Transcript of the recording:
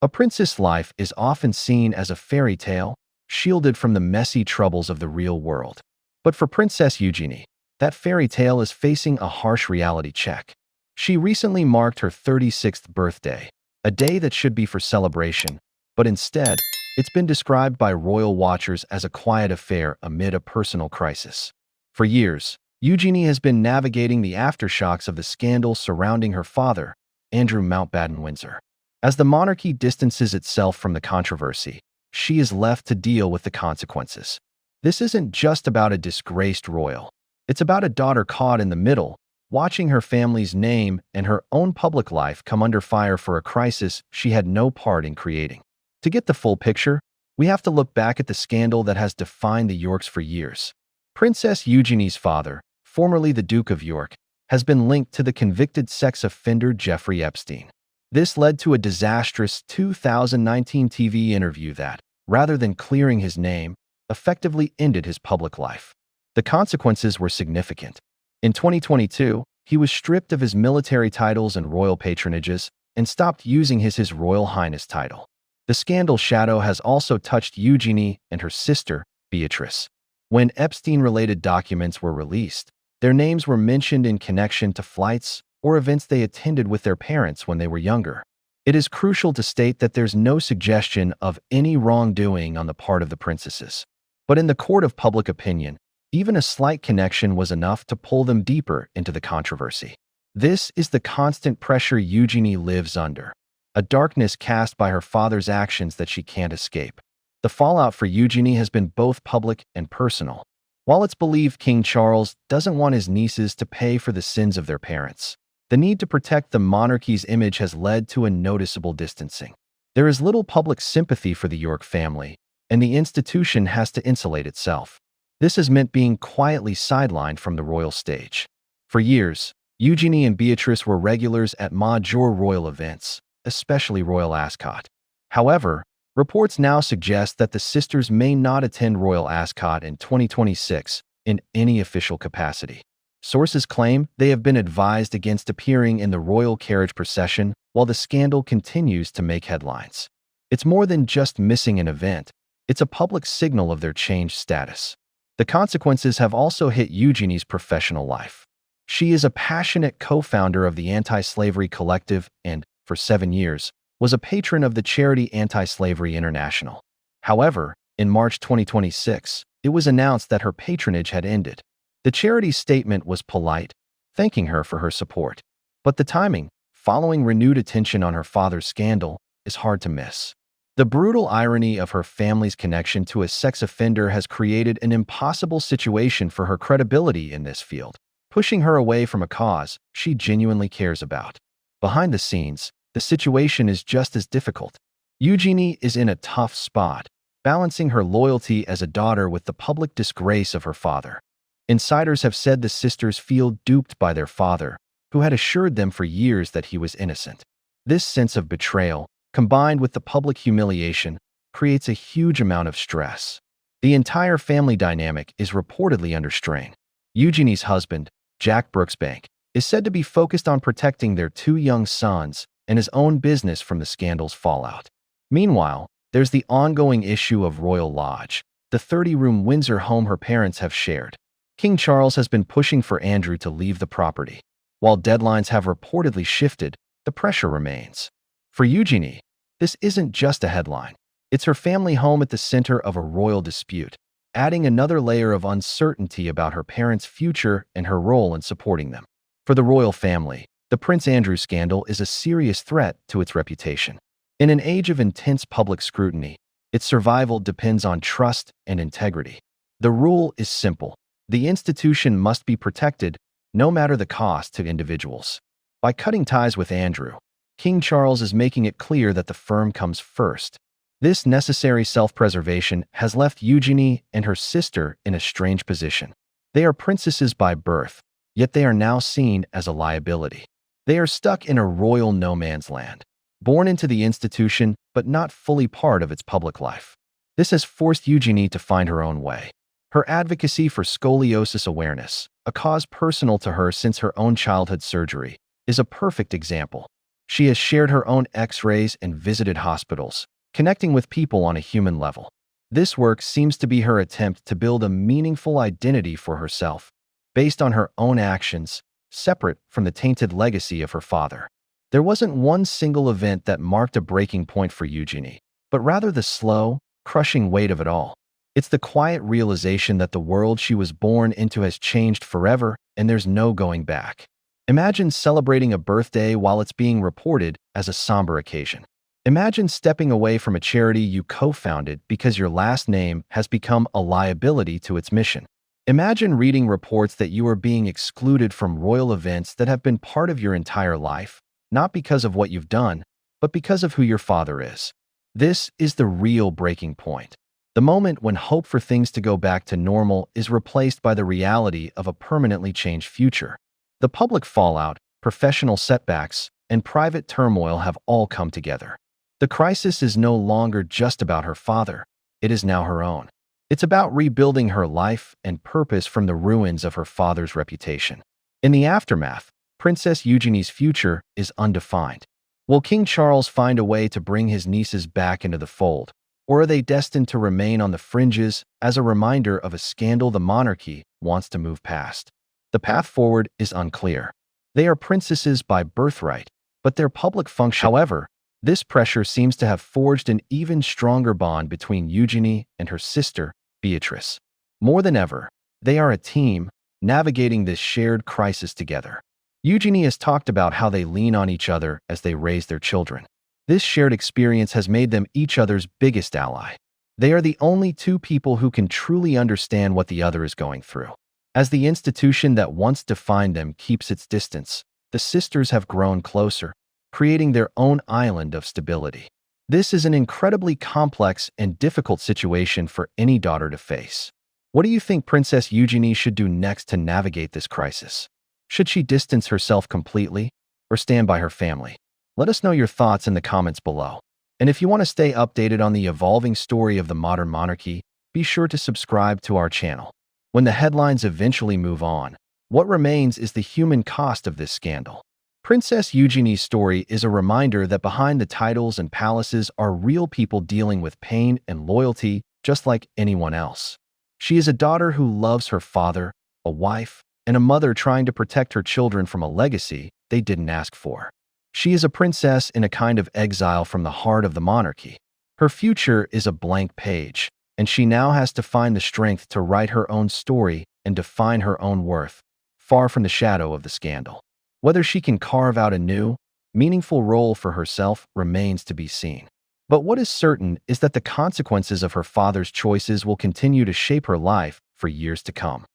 A princess' life is often seen as a fairy tale, shielded from the messy troubles of the real world. But for Princess Eugenie, that fairy tale is facing a harsh reality check. She recently marked her 36th birthday, a day that should be for celebration, but instead, it's been described by royal watchers as a quiet affair amid a personal crisis. For years, Eugenie has been navigating the aftershocks of the scandal surrounding her father, Andrew Mountbatten-Windsor. As the monarchy distances itself from the controversy, she is left to deal with the consequences. This isn't just about a disgraced royal. It's about a daughter caught in the middle, watching her family's name and her own public life come under fire for a crisis she had no part in creating. To get the full picture, we have to look back at the scandal that has defined the Yorks for years. Princess Eugenie's father, formerly the Duke of York, has been linked to the convicted sex offender Jeffrey Epstein. This led to a disastrous 2019 TV interview that, rather than clearing his name, effectively ended his public life. The consequences were significant. In 2022, he was stripped of his military titles and royal patronages and stopped using his Royal Highness title. The scandal shadow has also touched Eugenie and her sister, Beatrice. When Epstein-related documents were released, their names were mentioned in connection to flights or events they attended with their parents when they were younger. It is crucial to state that there's no suggestion of any wrongdoing on the part of the princesses. But in the court of public opinion, even a slight connection was enough to pull them deeper into the controversy. This is the constant pressure Eugenie lives under, a darkness cast by her father's actions that she can't escape. The fallout for Eugenie has been both public and personal. While it's believed King Charles doesn't want his nieces to pay for the sins of their parents, the need to protect the monarchy's image has led to a noticeable distancing. There is little public sympathy for the York family, and the institution has to insulate itself. This has meant being quietly sidelined from the royal stage. For years, Eugenie and Beatrice were regulars at major royal events, especially Royal Ascot. However, reports now suggest that the sisters may not attend Royal Ascot in 2026 in any official capacity. Sources claim they have been advised against appearing in the royal carriage procession while the scandal continues to make headlines. It's more than just missing an event, it's a public signal of their changed status. The consequences have also hit Eugenie's professional life. She is a passionate co-founder of the Anti-Slavery Collective and, for 7 years, was a patron of the charity Anti-Slavery International. However, in March 2026, it was announced that her patronage had ended. The charity's statement was polite, thanking her for her support. But the timing, following renewed attention on her father's scandal, is hard to miss. The brutal irony of her family's connection to a sex offender has created an impossible situation for her credibility in this field, pushing her away from a cause she genuinely cares about. Behind the scenes, the situation is just as difficult. Eugenie is in a tough spot, balancing her loyalty as a daughter with the public disgrace of her father. Insiders have said the sisters feel duped by their father, who had assured them for years that he was innocent. This sense of betrayal, combined with the public humiliation, creates a huge amount of stress. The entire family dynamic is reportedly under strain. Eugenie's husband, Jack Brooksbank, is said to be focused on protecting their 2 young sons and his own business from the scandal's fallout. Meanwhile, there's the ongoing issue of Royal Lodge, the 30-room Windsor home her parents have shared. King Charles has been pushing for Andrew to leave the property. While deadlines have reportedly shifted, the pressure remains. For Eugenie, this isn't just a headline. It's her family home at the center of a royal dispute, adding another layer of uncertainty about her parents' future and her role in supporting them. For the royal family, the Prince Andrew scandal is a serious threat to its reputation. In an age of intense public scrutiny, its survival depends on trust and integrity. The rule is simple. The institution must be protected, no matter the cost to individuals. By cutting ties with Andrew, King Charles is making it clear that the firm comes first. This necessary self-preservation has left Eugenie and her sister in a strange position. They are princesses by birth, yet they are now seen as a liability. They are stuck in a royal no-man's land. born into the institution but not fully part of its public life. This has forced Eugenie to find her own way. Her advocacy for scoliosis awareness, a cause personal to her since her own childhood surgery, is a perfect example. She has shared her own X-rays and visited hospitals, connecting with people on a human level. This work seems to be her attempt to build a meaningful identity for herself, based on her own actions, separate from the tainted legacy of her father. There wasn't one single event that marked a breaking point for Eugenie, but rather the slow, crushing weight of it all. It's the quiet realization that the world she was born into has changed forever and there's no going back. Imagine celebrating a birthday while it's being reported as a somber occasion. Imagine stepping away from a charity you co-founded because your last name has become a liability to its mission. Imagine reading reports that you are being excluded from royal events that have been part of your entire life, not because of what you've done, but because of who your father is. This is the real breaking point. The moment when hope for things to go back to normal is replaced by the reality of a permanently changed future. The public fallout, professional setbacks, and private turmoil have all come together. The crisis is no longer just about her father. It is now her own. It's about rebuilding her life and purpose from the ruins of her father's reputation. In the aftermath, Princess Eugenie's future is undefined. Will King Charles find a way to bring his nieces back into the fold? Or are they destined to remain on the fringes as a reminder of a scandal the monarchy wants to move past? The path forward is unclear. They are princesses by birthright, but their public function. However, this pressure seems to have forged an even stronger bond between Eugenie and her sister, Beatrice. More than ever, they are a team, navigating this shared crisis together. Eugenie has talked about how they lean on each other as they raise their children. This shared experience has made them each other's biggest ally. They are the only two people who can truly understand what the other is going through. As the institution that once defined them keeps its distance, the sisters have grown closer, creating their own island of stability. This is an incredibly complex and difficult situation for any daughter to face. What do you think Princess Eugenie should do next to navigate this crisis? Should she distance herself completely or stand by her family? Let us know your thoughts in the comments below. And if you want to stay updated on the evolving story of the modern monarchy, be sure to subscribe to our channel. When the headlines eventually move on, what remains is the human cost of this scandal. Princess Eugenie's story is a reminder that behind the titles and palaces are real people dealing with pain and loyalty just like anyone else. She is a daughter who loves her father, a wife, and a mother trying to protect her children from a legacy they didn't ask for. She is a princess in a kind of exile from the heart of the monarchy. Her future is a blank page, and she now has to find the strength to write her own story and define her own worth, far from the shadow of the scandal. Whether she can carve out a new, meaningful role for herself remains to be seen. But what is certain is that the consequences of her father's choices will continue to shape her life for years to come.